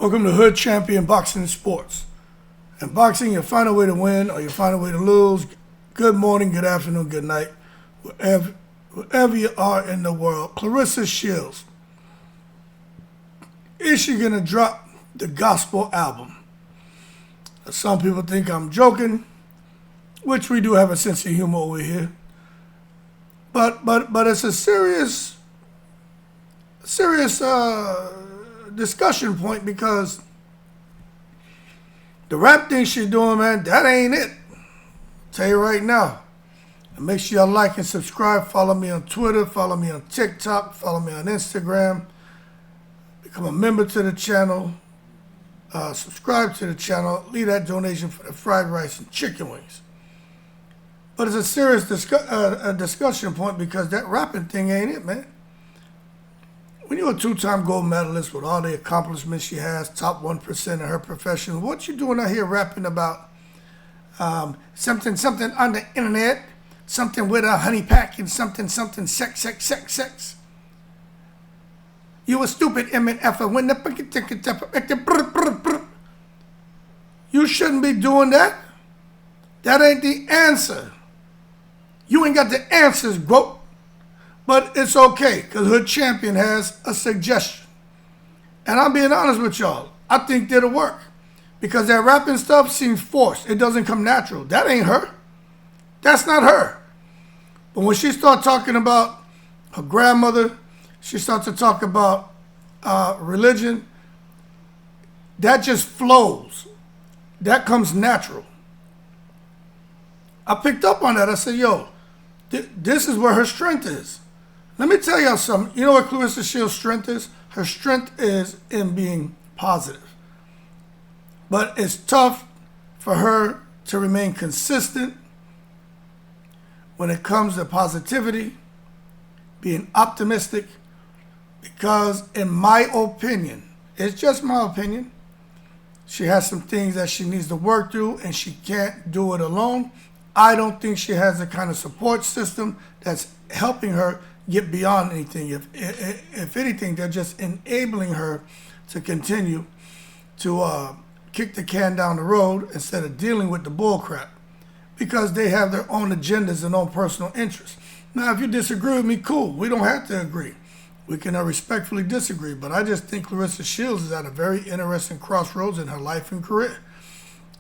Welcome to Hood Champion Boxing and Sports. In boxing, you find a way to win or you find a way to lose. Good morning, good afternoon, good night, wherever you are in the world. Claressa Shields. Is she going to drop the gospel album? Some people think I'm joking, which we do have a sense of humor over here. But it's a serious discussion point, because the rap thing she's doing, man, that ain't it. Tell you right now. And make sure y'all like and subscribe. Follow me on Twitter. Follow me on TikTok. Follow me on Instagram. Become a member to the channel. Subscribe to the channel. Leave that donation for the fried rice and chicken wings. But it's a serious discussion point, because that rapping thing ain't it, man. When you're a two-time gold medalist with all the accomplishments she has, top 1% in her profession, what you doing out here rapping about something on the internet, something with a honey pack and something sex? You a stupid MNF when the you shouldn't be doing that. That ain't the answer. You ain't got the answers, Gwoat. But it's okay, because Hood Champion has a suggestion. And I'm being honest with y'all. I think it'll work. Because that rapping stuff seems forced. It doesn't come natural. That ain't her. That's not her. But when she starts talking about her grandmother, she starts to talk about religion, that just flows. That comes natural. I picked up on that. I said, yo, this is where her strength is. Let me tell y'all something. You know what Claressa Shields' strength is? Her strength is in being positive. But it's tough for her to remain consistent when it comes to positivity, being optimistic, because in my opinion, it's just my opinion, she has some things that she needs to work through, and she can't do it alone. I don't think she has the kind of support system that's helping her get beyond anything. If anything, they're just enabling her to continue to kick the can down the road instead of dealing with the bull crap, because they have their own agendas and own personal interests. Now, if you disagree with me, cool. We don't have to agree. We can respectfully disagree. But I just think Claressa Shields is at a very interesting crossroads in her life and career.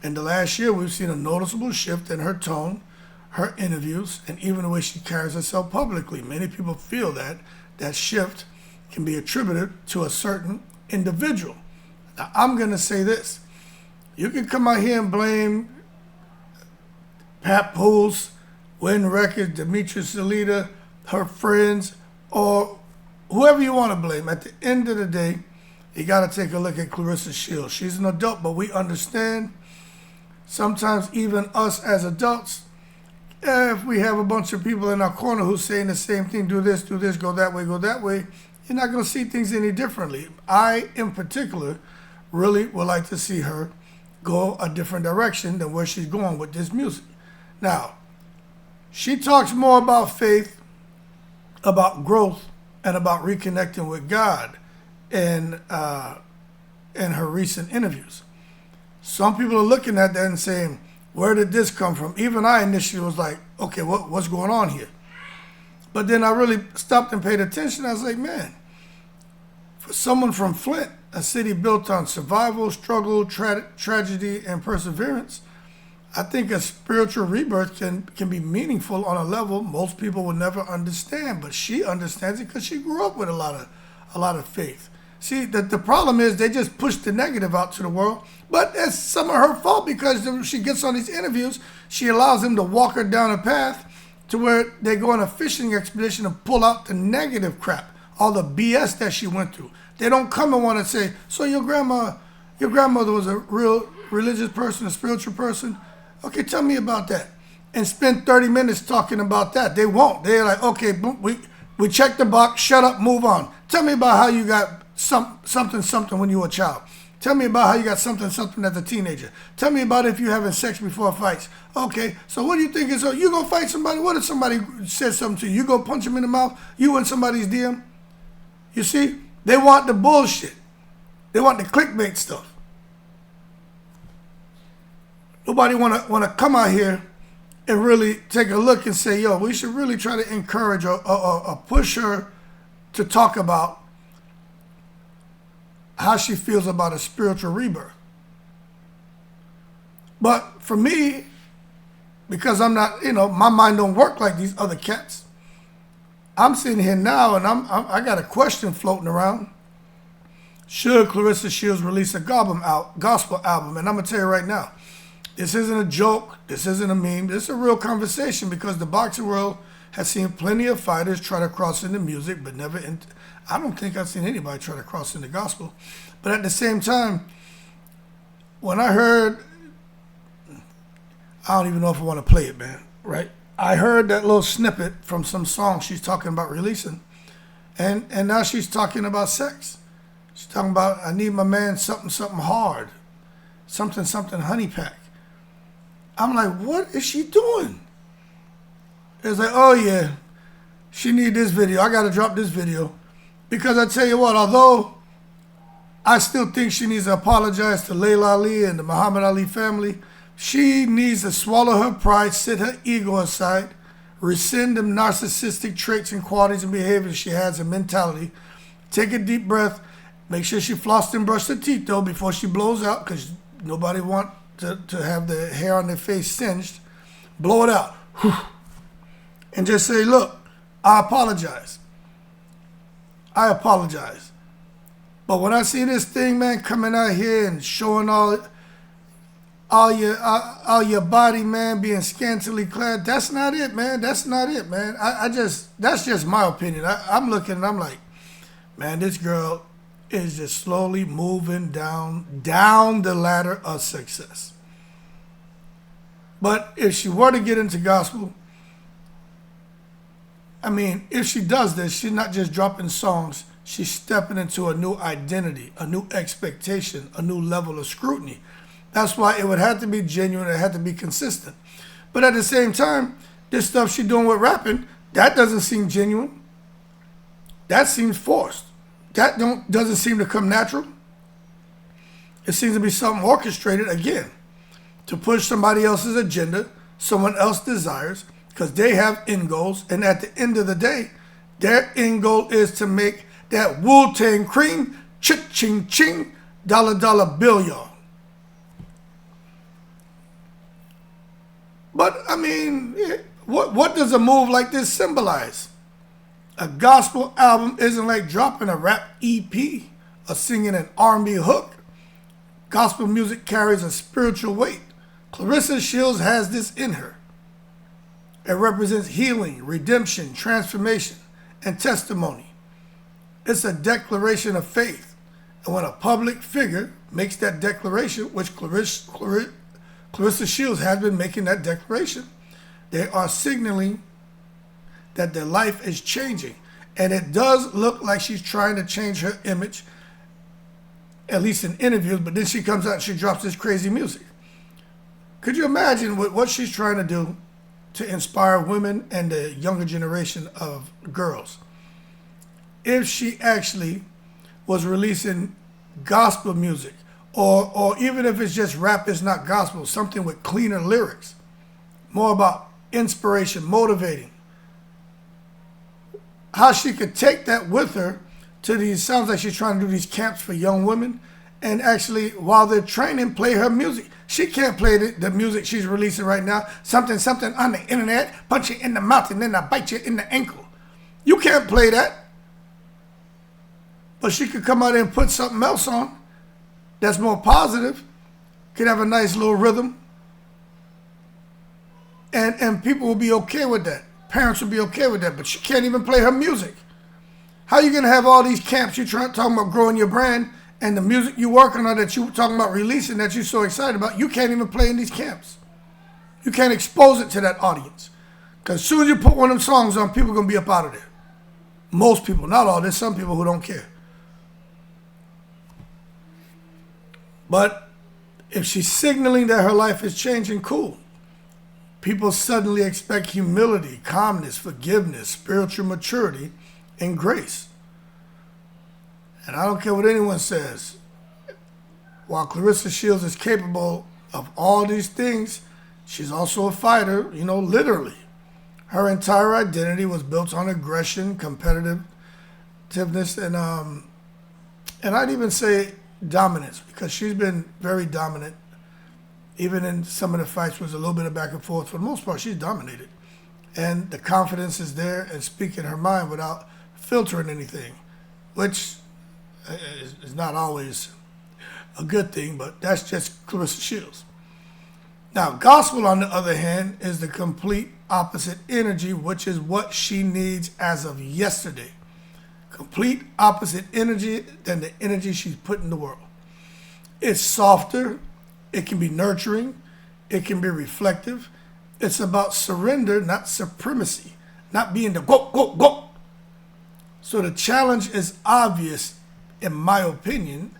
In the last year, we've seen a noticeable shift in her tone, her interviews, and even the way she carries herself publicly. Many people feel that that shift can be attributed to a certain individual. Now, I'm going to say this. You can come out here and blame Pat Pools, Win Records, Demetrius Salita, her friends, or whoever you want to blame. At the end of the day, you got to take a look at Claressa Shields. She's an adult, but we understand sometimes even us as adults, if we have a bunch of people in our corner who's saying the same thing, do this, go that way, you're not going to see things any differently. I, in particular, really would like to see her go a different direction than where she's going with this music. Now, she talks more about faith, about growth, and about reconnecting with God in her recent interviews. Some people are looking at that and saying, where did this come from? Even I initially was like, okay, what's going on here? But then I really stopped and paid attention. I was like, man, for someone from Flint, a city built on survival, struggle, tragedy, and perseverance, I think a spiritual rebirth can be meaningful on a level most people will never understand. But she understands it because she grew up with a lot of faith. See, the problem is they just push the negative out to the world. But that's some of her fault, because she gets on these interviews, she allows them to walk her down a path to where they go on a fishing expedition and pull out the negative crap, all the BS that she went through. They don't come and want to say, so your grandmother was a real religious person, a spiritual person? Okay, tell me about that. And spend 30 minutes talking about that. They won't. They're like, okay, we checked the box, shut up, move on. Tell me about how you got something when you were a child. Tell me about how you got something as a teenager. Tell me about if you're having sex before fights. Okay, so what do you think is, you gonna fight somebody? What if somebody says something to you? You go punch them in the mouth? You in somebody's DM? You see? They want the bullshit. They want the clickbait stuff. Nobody wanna come out here and really take a look and say, yo, we should really try to encourage or push her to talk about how she feels about a spiritual rebirth. But for me, because I'm not, my mind don't work like these other cats. I'm sitting here now and I got a question floating around. Should Claressa Shields release a gospel album? And I'm going to tell you right now, this isn't a joke. This isn't a meme. This is a real conversation because the boxing world has seen plenty of fighters try to cross into music, but never into... I don't think I've seen anybody try to cross into gospel. But at the same time, when I heard... I don't even know if I want to play it, man, right? I heard that little snippet from some song she's talking about releasing. And now she's talking about sex. She's talking about, I need my man something hard. Something honey pack. I'm like, what is she doing? It's like, oh yeah, she need this video. I got to drop this video. Because I tell you what, although I still think she needs to apologize to Layla Ali and the Muhammad Ali family, she needs to swallow her pride, sit her ego aside, rescind them narcissistic traits and qualities and behaviors she has and mentality, take a deep breath, make sure she flossed and brushed her teeth though before she blows out, because nobody want to have the hair on their face singed. Blow it out. And just say, look, I apologize. I apologize. But when I see this thing, man, coming out here and showing all your body, man, being scantily clad, that's not it, man. That's not it, man. That's just my opinion. I'm looking and I'm like, man, this girl is just slowly moving down the ladder of success. But if she were to get into gospel, I mean, if she does this, she's not just dropping songs. She's stepping into a new identity, a new expectation, a new level of scrutiny. That's why it would have to be genuine. It had to be consistent. But at the same time, this stuff she's doing with rapping, that doesn't seem genuine. That seems forced. That doesn't seem to come natural. It seems to be something orchestrated, again, to push somebody else's agenda, someone else's desires, because they have end goals. And at the end of the day, their end goal is to make that Wu-Tang cream, ching-ching, dollar bill, y'all. But, I mean, what does a move like this symbolize? A gospel album isn't like dropping a rap EP or singing an R&B hook. Gospel music carries a spiritual weight. Claressa Shields has this in her. It represents healing, redemption, transformation, and testimony. It's a declaration of faith. And when a public figure makes that declaration, which Claressa Shields has been making that declaration, they are signaling that their life is changing. And it does look like she's trying to change her image, at least in interviews, but then she comes out and she drops this crazy music. Could you imagine what she's trying to do to inspire women and the younger generation of girls? If she actually was releasing gospel music, or even if it's just rap, it's not gospel, something with cleaner lyrics, more about inspiration, motivating, how she could take that with her to these, sounds like she's trying to do these camps for young women, and actually, while they're training, play her music. She can't play the music she's releasing right now, something on the internet, punch you in the mouth and then I bite you in the ankle. You can't play that. But she could come out and put something else on that's more positive, could have a nice little rhythm, and people will be okay with that. Parents will be okay with that, but she can't even play her music. How are you going to have all these camps you're talking about growing your brand, and the music you're working on that you're talking about releasing that you're so excited about, you can't even play in these camps. You can't expose it to that audience. Because as soon as you put one of them songs on, people are going to be up out of there. Most people, not all. There's some people who don't care. But if she's signaling that her life is changing, cool. People suddenly expect humility, calmness, forgiveness, spiritual maturity, and grace. And I don't care what anyone says. while Claressa Shields is capable of all these things, she's also a fighter, literally. Her entire identity was built on aggression, competitiveness, and I'd even say dominance, because she's been very dominant. Even in some of the fights was a little bit of back and forth. For the most part, she's dominated. And the confidence is there and speaking her mind without filtering anything, which is not always a good thing, but that's just Claressa Shields. Now, gospel, on the other hand, is the complete opposite energy, which is what she needs as of yesterday. Complete opposite energy than the energy she's put in the world. It's softer. It can be nurturing. It can be reflective. It's about surrender, not supremacy, not being the go, go, go. So the challenge is obvious, in my opinion.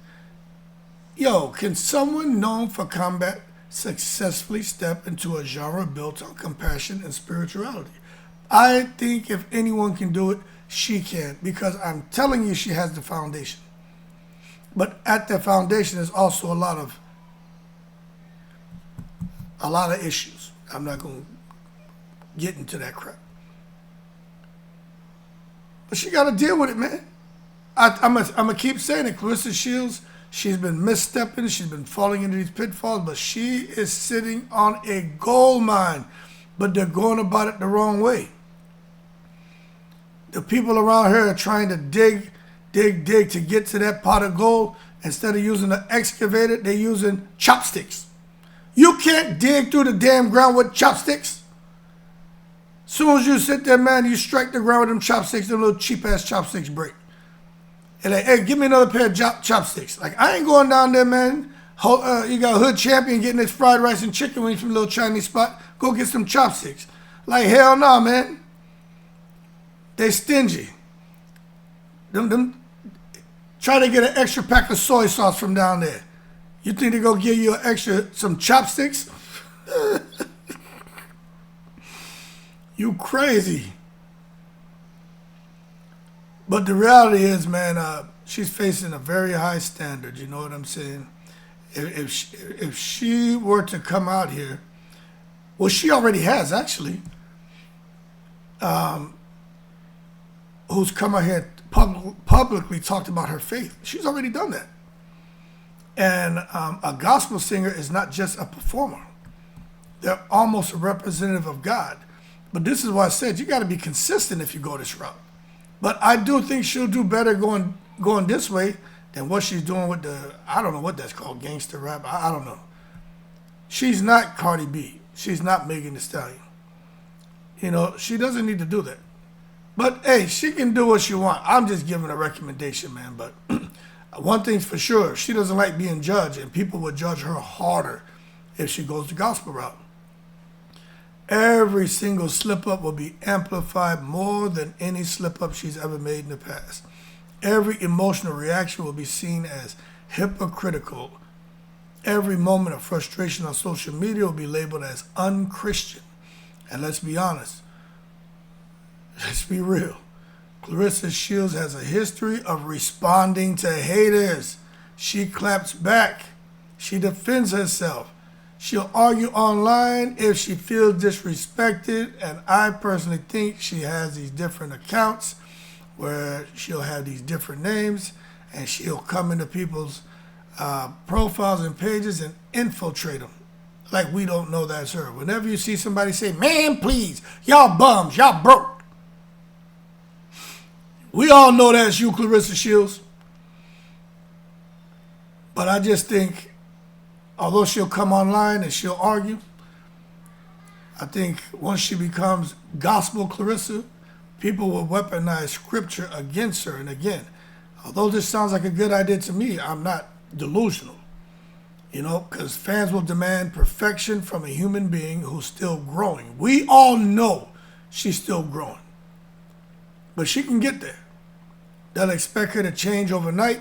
Can someone known for combat successfully step into a genre built on compassion and spirituality? I think if anyone can do it, she can, because I'm telling you, she has the foundation. But at the foundation is also a lot of issues. I'm not going to get into that crap. But she got to deal with it, man. I'm going to keep saying it. Claressa Shields, she's been misstepping. She's been falling into these pitfalls. But she is sitting on a gold mine. But they're going about it the wrong way. The people around here are trying to dig to get to that pot of gold. Instead of using an excavator, they're using chopsticks. You can't dig through the damn ground with chopsticks. As soon as you sit there, man, you strike the ground with them chopsticks, them little cheap-ass chopsticks break. And like, hey, give me another pair of chopsticks. Like, I ain't going down there, man. You got a hood champion getting his fried rice and chicken wings from a little Chinese spot. Go get some chopsticks. Like, hell no, man. They stingy. Them try to get an extra pack of soy sauce from down there. You think they're going to give you some chopsticks? You crazy. But the reality is, man, she's facing a very high standard. You know what I'm saying? If she were to come out here, well, she already has, actually. Who's come out here publicly talked about her faith. She's already done that. And a gospel singer is not just a performer. They're almost a representative of God. But this is why I said you got to be consistent if you go this route. But I do think she'll do better going this way than what she's doing with I don't know what that's called, gangster rap. I don't know. She's not Cardi B. She's not Megan Thee Stallion. She doesn't need to do that. But, hey, she can do what she wants. I'm just giving a recommendation, man. But one thing's for sure, she doesn't like being judged, and people will judge her harder if she goes the gospel route. Every single slip-up will be amplified more than any slip-up she's ever made in the past. Every emotional reaction will be seen as hypocritical. Every moment of frustration on social media will be labeled as unchristian. And let's be honest. Let's be real. Claressa Shields has a history of responding to haters. She claps back. She defends herself. She'll argue online if she feels disrespected, and I personally think she has these different accounts where she'll have these different names, and she'll come into people's profiles and pages and infiltrate them like we don't know that's her. Whenever you see somebody say, man, please, y'all bums, y'all broke. We all know that's you, Claressa Shields. But I just think, although she'll come online and she'll argue, I think once she becomes gospel Claressa, people will weaponize scripture against her. And again, although this sounds like a good idea to me, I'm not delusional. Because fans will demand perfection from a human being who's still growing. We all know she's still growing. But she can get there. They'll expect her to change overnight,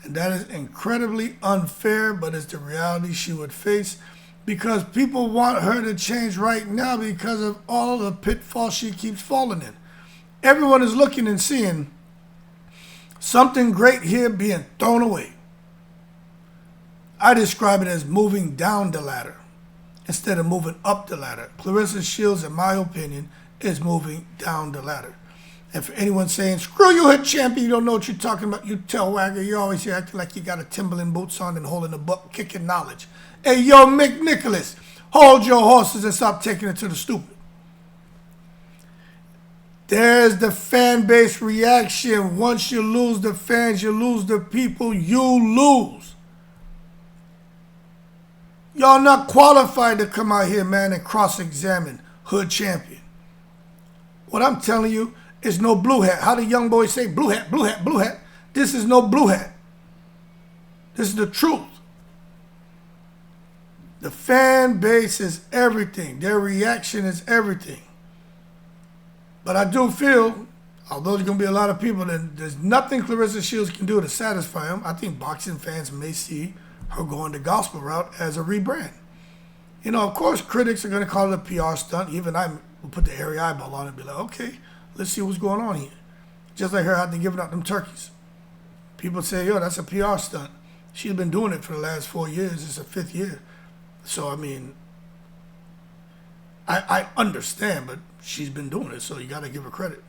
and that is incredibly unfair, but it's the reality she would face because people want her to change right now because of all the pitfalls she keeps falling in. Everyone is looking and seeing something great here being thrown away. I describe it as moving down the ladder instead of moving up the ladder. Claressa Shields, in my opinion, is moving down the ladder. And for anyone saying, screw you, Hood Champion, you don't know what you're talking about, you tail wagger, you're always here acting like you got a Timberland boots on and holding a buck, kicking knowledge. Hey, yo, Mick Nicholas, hold your horses and stop taking it to the stupid. There's the fan base reaction. Once you lose the fans, you lose the people, you lose. Y'all not qualified to come out here, man, and cross-examine Hood Champion. What I'm telling you is no blue hat. How the young boys say, blue hat, blue hat, blue hat. This is no blue hat. This is the truth. The fan base is everything. Their reaction is everything. But I do feel, although there's going to be a lot of people, that there's nothing Claressa Shields can do to satisfy them. I think boxing fans may see her going the gospel route as a rebrand. You know, of course, critics are going to call it a PR stunt. Even I will put the hairy eyeball on it and be like, okay, let's see what's going on here. Just like her out there giving out them turkeys. People say, yo, that's a PR stunt. She's been doing it for the last 4 years. It's her 5th year. So, I mean, I understand, but she's been doing it, so you got to give her credit.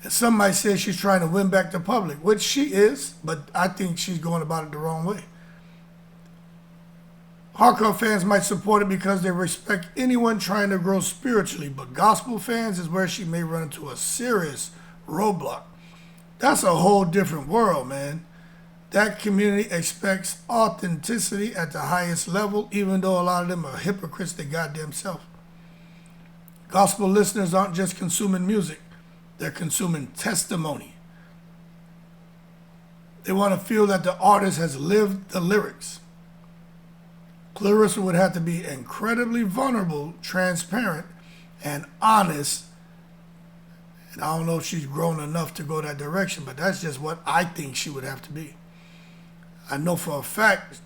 And some might say she's trying to win back the public, which she is, but I think she's going about it the wrong way. Hardcore fans might support it because they respect anyone trying to grow spiritually, but gospel fans is where she may run into a serious roadblock. That's a whole different world, man. That community expects authenticity at the highest level, even though a lot of them are hypocrites their goddamn self. Gospel listeners aren't just consuming music, they're consuming testimony. They want to feel that the artist has lived the lyrics. Claressa would have to be incredibly vulnerable, transparent, and honest. And I don't know if she's grown enough to go that direction, but that's just what I think she would have to be. I know for a fact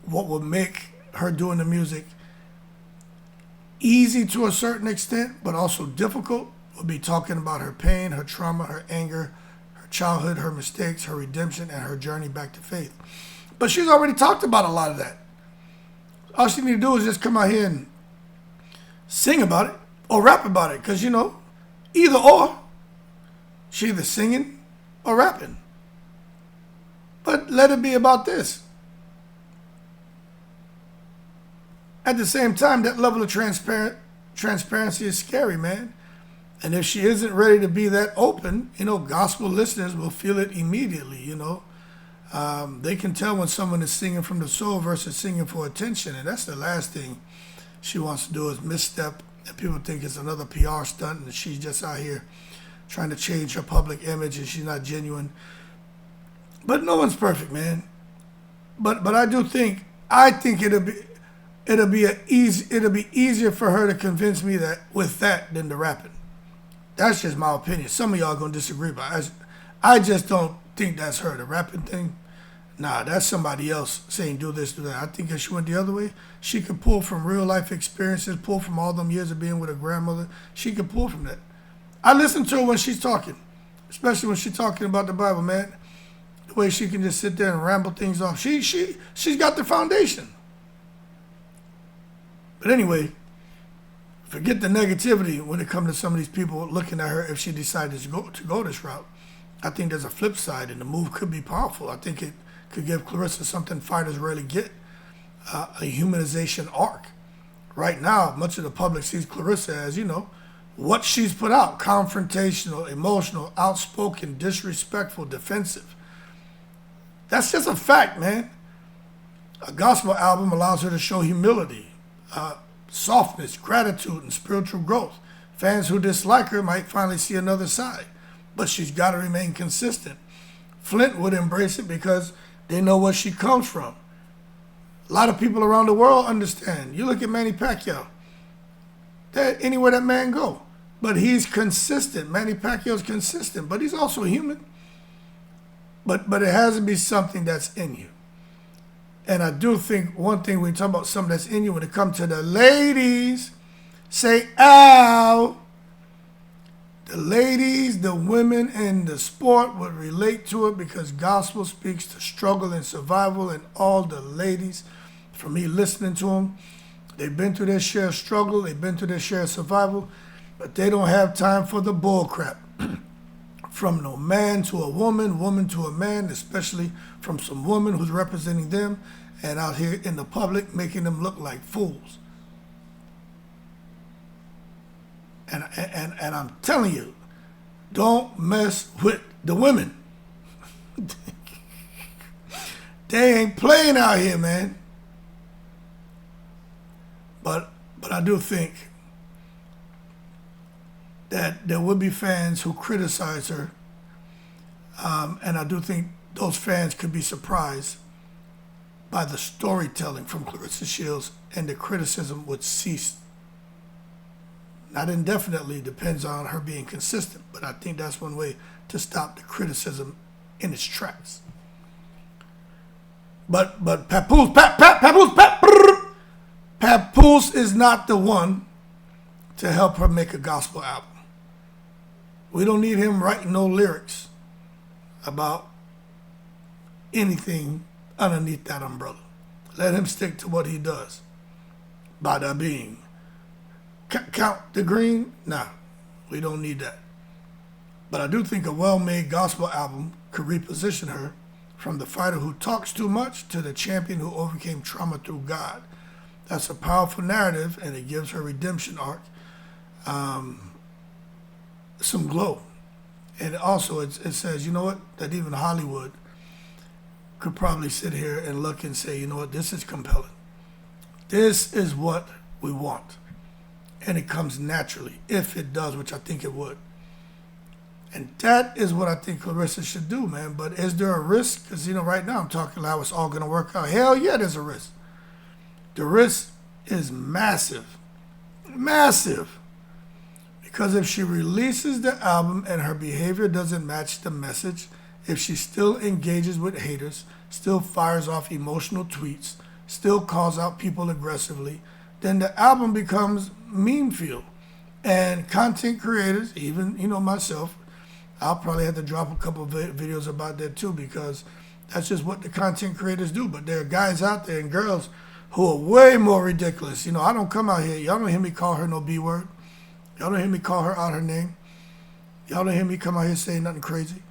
what would make her doing the music easy to a certain extent, but also difficult, would be talking about her pain, her trauma, her anger, her childhood, her mistakes, her redemption, and her journey back to faith. But she's already talked about a lot of that. All she need to do is just come out here and sing about it or rap about it. Because, you know, either or, she either singing or rapping. But let it be about this. At the same time, that level of transparency is scary, man. And if she isn't ready to be that open, you know, gospel listeners will feel it immediately, you know. They can tell when someone is singing from the soul versus singing for attention. And that's the last thing she wants to do is misstep. And people think it's another PR stunt and she's just out here trying to change her public image and she's not genuine. But no one's perfect, man. But I do think it'll be easier for her to convince me that with that than the rapping. That's just my opinion. Some of y'all gonna disagree, but I just don't think that's her. The rapping thing, nah, that's somebody else saying do this, do that. I think if she went the other way, she could pull from real life experiences, pull from all them years of being with her grandmother. She could pull from that. I listen to her when she's talking, especially when she's talking about the Bible, man. The way she can just sit there and ramble things off. She's got the foundation. But anyway, forget the negativity when it comes to some of these people looking at her if she decided to go this route. I think there's a flip side, and the move could be powerful. I think it could give Claressa something fighters rarely get, a humanization arc. Right now, much of the public sees Claressa as, you know, what she's put out, confrontational, emotional, outspoken, disrespectful, defensive. That's just a fact, man. A gospel album allows her to show humility, softness, gratitude, and spiritual growth. Fans who dislike her might finally see another side, but she's got to remain consistent. Flint would embrace it because they know where she comes from. A lot of people around the world understand. You look at Manny Pacquiao. Anywhere that man go. But he's consistent. Manny Pacquiao's consistent, but he's also human. But it has to be something that's in you. And I do think one thing when you talk about something that's in you, when it comes to the ladies, say ow. the ladies, the women in the sport would relate to it because gospel speaks to struggle and survival, and all the ladies, from me listening to them, they've been through their share of struggle, they've been through their share of survival, but they don't have time for the bull crap. From no man to a woman, woman to a man, especially from some woman who's representing them and out here in the public making them look like fools. And I'm telling you, don't mess with the women. They ain't playing out here, man. But I do think that there would be fans who criticize her, and I do think those fans could be surprised by the storytelling from Claressa Shields, and the criticism would cease. Not indefinitely, depends on her being consistent, but I think that's one way to stop the criticism in its tracks. But Papoose is not the one to help her make a gospel album. We don't need him writing no lyrics about anything underneath that umbrella. Let him stick to what he does. Bada bing. Count the green? Nah, we don't need that. But I do think a well-made gospel album could reposition her from the fighter who talks too much to the champion who overcame trauma through God. That's a powerful narrative, and it gives her redemption arc some glow. And also it says, you know what, that even Hollywood could probably sit here and look and say, you know what, this is compelling. This is what we want. And it comes naturally, if it does, which I think it would. And that is what I think Claressa should do, man. But is there a risk? Because, you know, right now I'm talking how it's all going to work out. Hell yeah, there's a risk. The risk is massive. Massive. Because if she releases the album and her behavior doesn't match the message, if she still engages with haters, still fires off emotional tweets, still calls out people aggressively, then the album becomes meme fuel. And content creators, even, you know, myself, I'll probably have to drop a couple of videos about that too, because that's just what the content creators do. But there are guys out there and girls who are way more ridiculous. You know, I don't come out here. Y'all don't hear me call her no B word. Y'all don't hear me call her out her name. Y'all don't hear me come out here saying nothing crazy.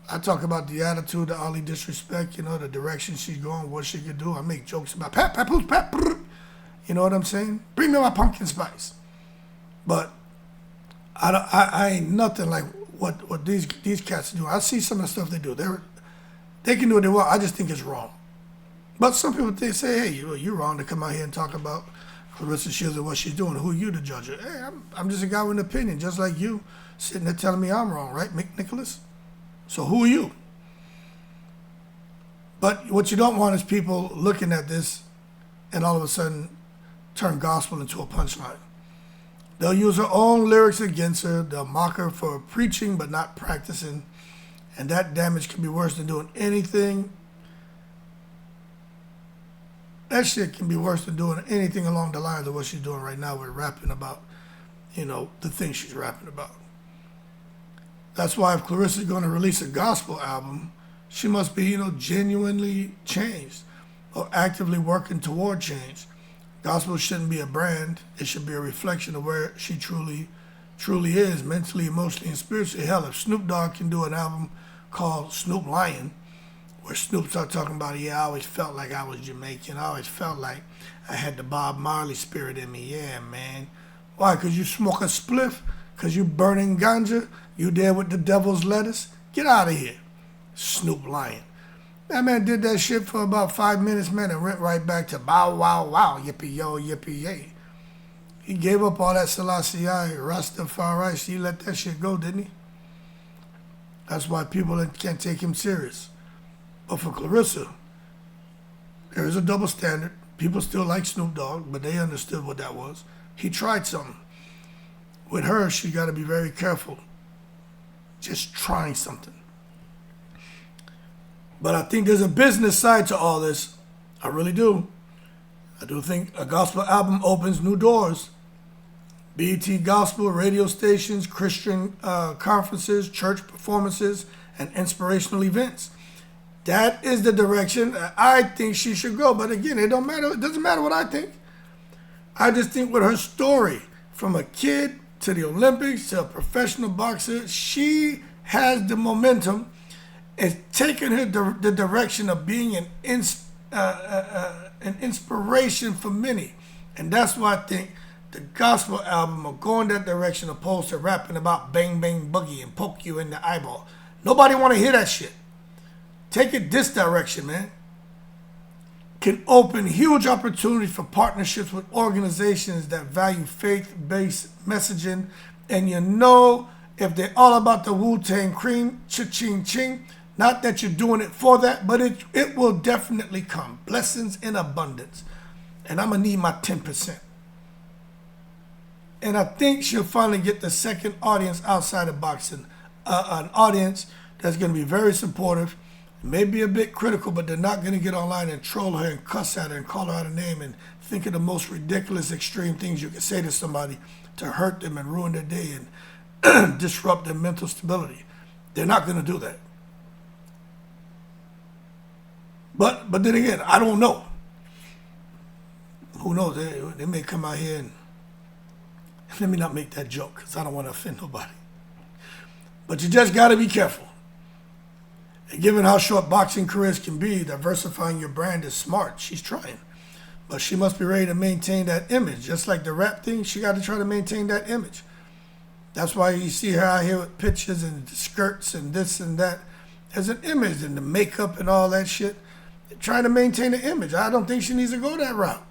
I talk about the attitude, the Ollie disrespect, you know, the direction she's going, what she could do. I make jokes about pap, you know what I'm saying? Bring me my pumpkin spice. But I ain't nothing like what these cats do. I see some of the stuff they do. They can do what they want. I just think it's wrong. But some people, they say, hey, you're wrong to come out here and talk about Claressa Shields and what she's doing. Who are you to judge her? Hey, I'm just a guy with an opinion, just like you, sitting there telling me I'm wrong, right, Mick Nicholas? So who are you? But what you don't want is people looking at this and all of a sudden turn gospel into a punchline. They'll use her own lyrics against her. They'll mock her for preaching but not practicing. And that damage can be worse than doing anything. That shit can be worse than doing anything along the lines of what she's doing right now with rapping about, you know, the things she's rapping about. That's why if Claressa's going to release a gospel album, she must be, you know, genuinely changed or actively working toward change. Gospel shouldn't be a brand. It should be a reflection of where she truly is, mentally, emotionally, and spiritually. Hell, if Snoop Dogg can do an album called Snoop Lion, where Snoop started talking about, yeah, I always felt like I was Jamaican. I always felt like I had the Bob Marley spirit in me. Yeah, man. Why? Because you smoke a spliff? Because you burning ganja? You there with the devil's lettuce? Get out of here, Snoop Lion. That man did that shit for about 5 minutes, man, and went right back to bow, wow, wow, yippee-yo, yippee-yay. He gave up all that Selassie Rastafari. He let that shit go, didn't he? That's why people can't take him serious. But for Claressa, there is a double standard. People still like Snoop Dogg, but they understood what that was. He tried something. With her, she got to be very careful. Just trying something. But I think there's a business side to all this. I really do. I do think a gospel album opens new doors. BET gospel, radio stations, Christian conferences, church performances, and inspirational events. That is the direction I think she should go. But again, it don't matter. It doesn't matter what I think. I just think with her story, from a kid to the Olympics to a professional boxer, she has the momentum and taking her the direction of being an inspiration for many. And that's why I think the gospel album will go in that direction opposed to rapping about bang bang boogie and poke you in the eyeball. Nobody want to hear that shit. Take it this direction, man. Can open huge opportunities for partnerships with organizations that value faith-based messaging. And you know, if they're all about the Wu-Tang cream, cha-ching ching, not that you're doing it for that, but it will definitely come. Blessings in abundance. And I'm going to need my 10%. And I think she'll finally get the second audience outside of boxing. An audience that's going to be very supportive, maybe a bit critical, but they're not going to get online and troll her and cuss at her and call her out a name and think of the most ridiculous, extreme things you can say to somebody to hurt them and ruin their day and disrupt their mental stability. They're not going to do that. But then again, I don't know. Who knows? They may come out here and let me not make that joke because I don't want to offend nobody. But you just got to be careful. And given how short boxing careers can be, diversifying your brand is smart. She's trying. But she must be ready to maintain that image. Just like the rap thing, she got to try to maintain that image. That's why you see her out here with pictures and skirts and this and that. There's an image and the makeup and all that shit. They're trying to maintain an image. I don't think she needs to go that route.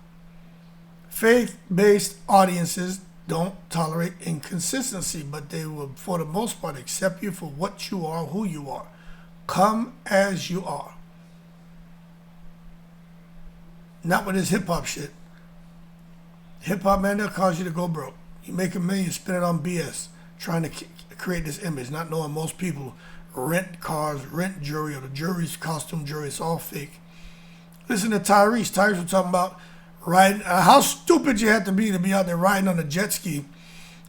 Faith-based audiences don't tolerate inconsistency, but they will, for the most part, accept you for what you are, who you are. Come as you are. Not with this hip-hop shit. Hip-hop, man, they'll cause you to go broke. You make $1 million, spend it on BS, trying to create this image, not knowing most people rent cars, rent jewelry, or the jewelry's costume jewelry. It's all fake. Listen to Tyrese. Tyrese was talking about riding, how stupid you have to be out there riding on a jet ski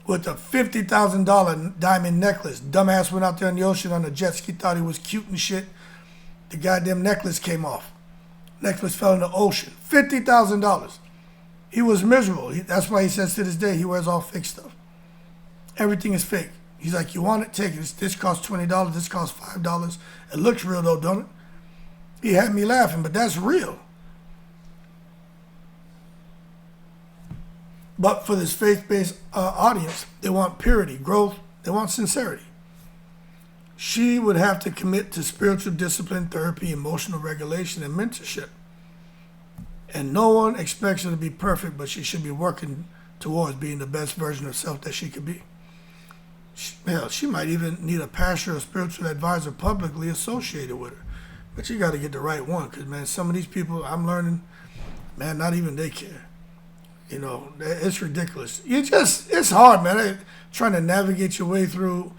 with a $50,000 diamond necklace. Dumbass went out there in the ocean on a jet ski, thought he was cute and shit. The goddamn necklace came off. Necklace fell in the ocean. $50,000. He was miserable. That's why he says to this day he wears all fake stuff. Everything is fake. He's like, you want it? Take it. This costs $20. This costs $5. It looks real though, don't it? He had me laughing, but that's real. But for this faith-based audience, they want purity, growth, they want sincerity. She would have to commit to spiritual discipline, therapy, emotional regulation, and mentorship. And no one expects her to be perfect, but she should be working towards being the best version of herself that she could be. Hell, she might even need a pastor or spiritual advisor publicly associated with her. But you got to get the right one, because, man, some of these people I'm learning, man, not even they care. You know, it's ridiculous. It's hard, man. Trying to navigate your way through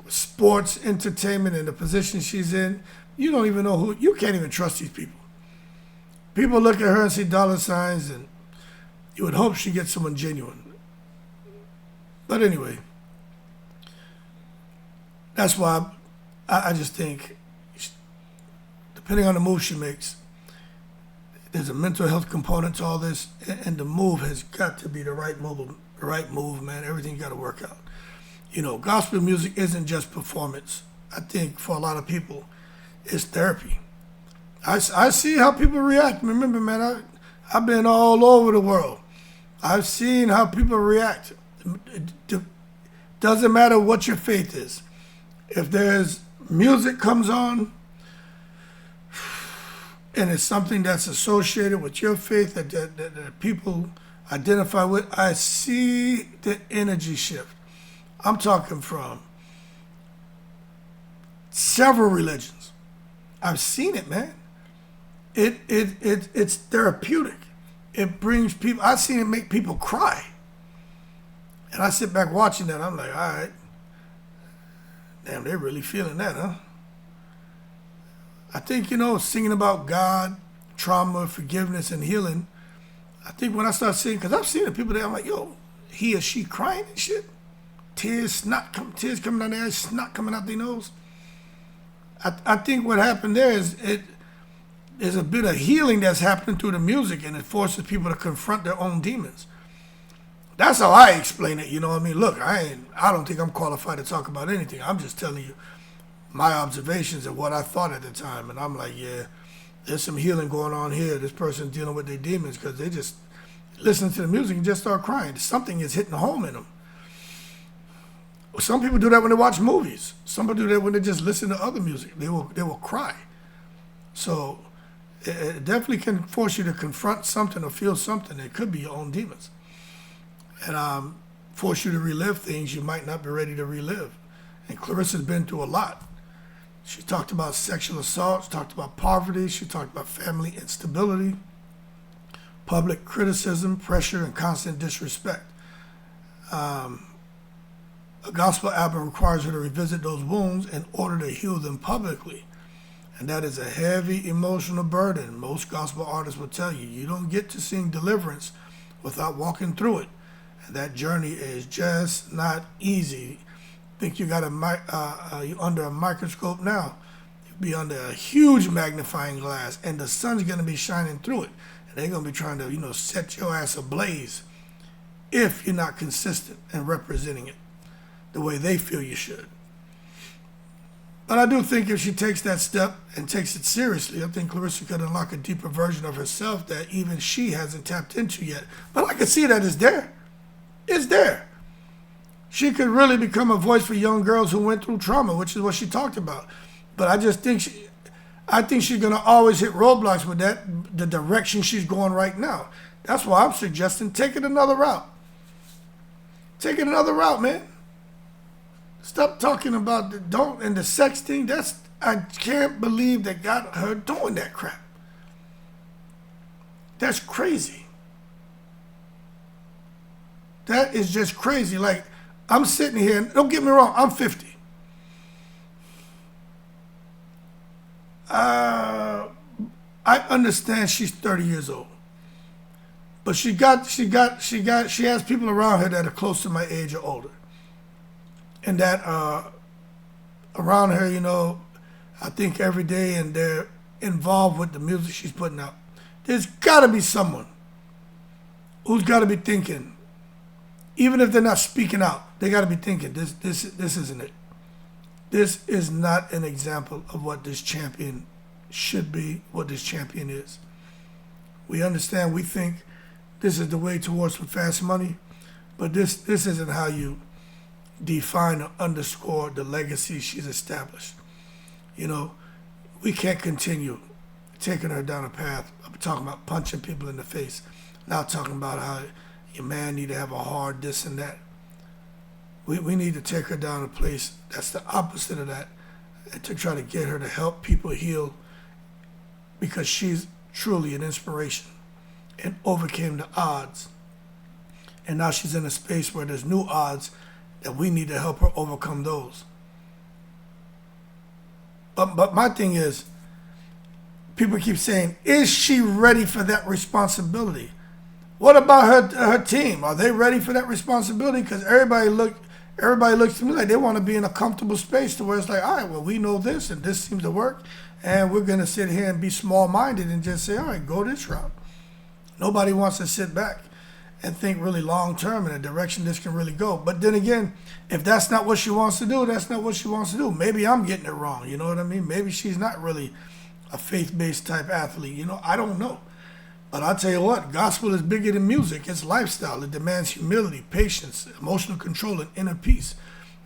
sports, entertainment, and the position she's in. You don't even know you can't even trust these people. People look at her and see dollar signs, and you would hope she gets someone genuine. But anyway, that's why I just think, depending on the move she makes, there's a mental health component to all this, and the move has got to be the right move, man. Everything's got to work out. You know, gospel music isn't just performance. I think for a lot of people, it's therapy. I see how people react. Remember, man, I've been all over the world. I've seen how people react. It doesn't matter what your faith is. If there's music comes on, and it's something that's associated with your faith that people identify with, I see the energy shift. I'm talking from several religions. I've seen it, man. It's therapeutic. It brings people. I've seen it make people cry. And I sit back watching that. I'm like, all right. Damn, they're really feeling that, huh? I think, singing about God, trauma, forgiveness, and healing, I think when I start seeing, because I've seen the people there, I'm like, yo, he or she crying and shit. Tears coming down their eyes, snot coming out their nose. I think what happened there is there's a bit of healing that's happening through the music, and it forces people to confront their own demons. That's how I explain it, you know what I mean? Look, I don't think I'm qualified to talk about anything. I'm just telling you my observations of what I thought at the time. And I'm like, yeah, there's some healing going on here. This person's dealing with their demons because they just listen to the music and just start crying. Something is hitting home in them. Some people do that when they watch movies. Some people do that when they just listen to other music. They will cry. So it definitely can force you to confront something or feel something. It could be your own demons. And force you to relive things you might not be ready to relive. And Claressa's been through a lot. She talked about sexual assault, she talked about poverty, she talked about family instability, public criticism, pressure, and constant disrespect. A gospel album requires her to revisit those wounds in order to heal them publicly. And that is a heavy emotional burden. Most gospel artists will tell you, you don't get to sing deliverance without walking through it. And that journey is just not easy. Think you got you under a microscope now. You'll be under a huge magnifying glass, and the sun's going to be shining through it. And they're going to be trying to, set your ass ablaze if you're not consistent in representing it the way they feel you should. But I do think if she takes that step and takes it seriously, I think Claressa could unlock a deeper version of herself that even she hasn't tapped into yet. But I can see that it's there. It's there. She could really become a voice for young girls who went through trauma, which is what she talked about. But I just think she's going to always hit roadblocks with the direction she's going right now. That's why I'm suggesting take it another route. Take it another route, man. Stop talking about the sex thing. I can't believe they got her doing that crap. That's crazy. That is just crazy. Like, I'm sitting here, and don't get me wrong, I'm 50. I understand she's 30 years old. But she has people around her that are close to my age or older. And that around her, I think every day, and they're involved with the music she's putting out. There's got to be someone who's got to be thinking, even if they're not speaking out, they got to be thinking, this isn't it. This is not an example of what this champion should be, what this champion is. We understand, we think this is the way towards some fast money, but this isn't how you define or underscore the legacy she's established. We can't continue taking her down a path of talking about punching people in the face, now talking about how your man need to have a hard this and that. We need to take her down a place that's the opposite of that, and to try to get her to help people heal, because she's truly an inspiration and overcame the odds. And now she's in a space where there's new odds that we need to help her overcome those. But my thing is, people keep saying, is she ready for that responsibility? What about her team? Are they ready for that responsibility? Because everybody looks to me like they want to be in a comfortable space to where it's like, all right, well, we know this and this seems to work, and we're going to sit here and be small-minded and just say, all right, go this route. Nobody wants to sit back and think really long-term in a direction this can really go. But then again, if that's not what she wants to do, that's not what she wants to do. Maybe I'm getting it wrong, you know what I mean? Maybe she's not really a faith-based type athlete, I don't know. But I'll tell you what, gospel is bigger than music. It's lifestyle. It demands humility, patience, emotional control, and inner peace.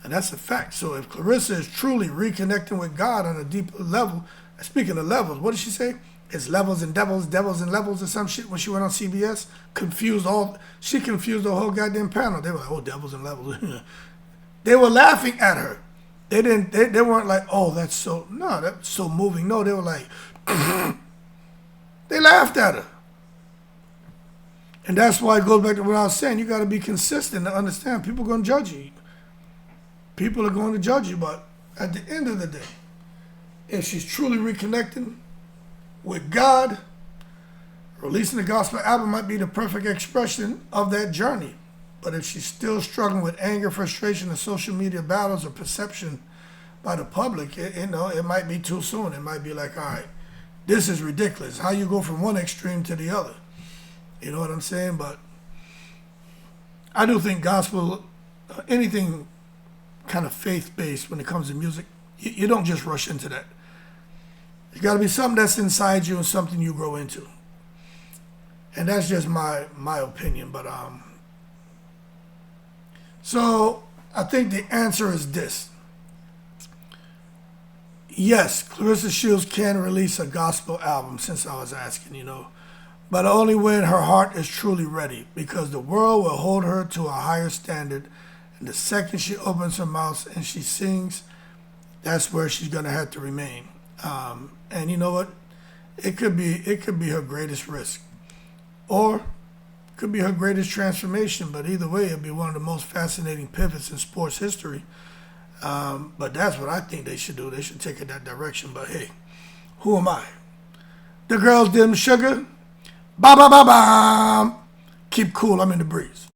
And that's a fact. So if Claressa is truly reconnecting with God on a deeper level, speaking of levels, what did she say? It's levels and devils and levels or some shit when she went on CBS. She confused the whole goddamn panel. They were like, oh, devils and levels. They were laughing at her. They weren't like, oh, that's so moving. No, they were like, they laughed at her. And that's why it goes back to what I was saying. You got to be consistent to understand. People are going to judge you. People are going to judge you. But at the end of the day, if she's truly reconnecting with God, Releasing a gospel album might be the perfect expression of that journey. But if she's still struggling with anger, frustration, and social media battles or perception by the public, it might be too soon. It might be like, all right, this is ridiculous. How you go from one extreme to the other? You know what I'm saying? But I do think gospel, anything kind of faith-based when it comes to music, you don't just rush into that. It's got to be something that's inside you and something you grow into. And that's just my opinion. But so I think the answer is this. Yes, Claressa Shields can release a gospel album, since I was asking, but only when her heart is truly ready, because the world will hold her to a higher standard. And the second she opens her mouth and she sings, that's where she's gonna have to remain. And you know what? It could be her greatest risk, or it could be her greatest transformation. But either way, it'll be one of the most fascinating pivots in sports history. But that's what I think they should do. They should take it that direction. But hey, who am I? The girls dim sugar. Ba ba ba ba. Keep cool. I'm in the breeze.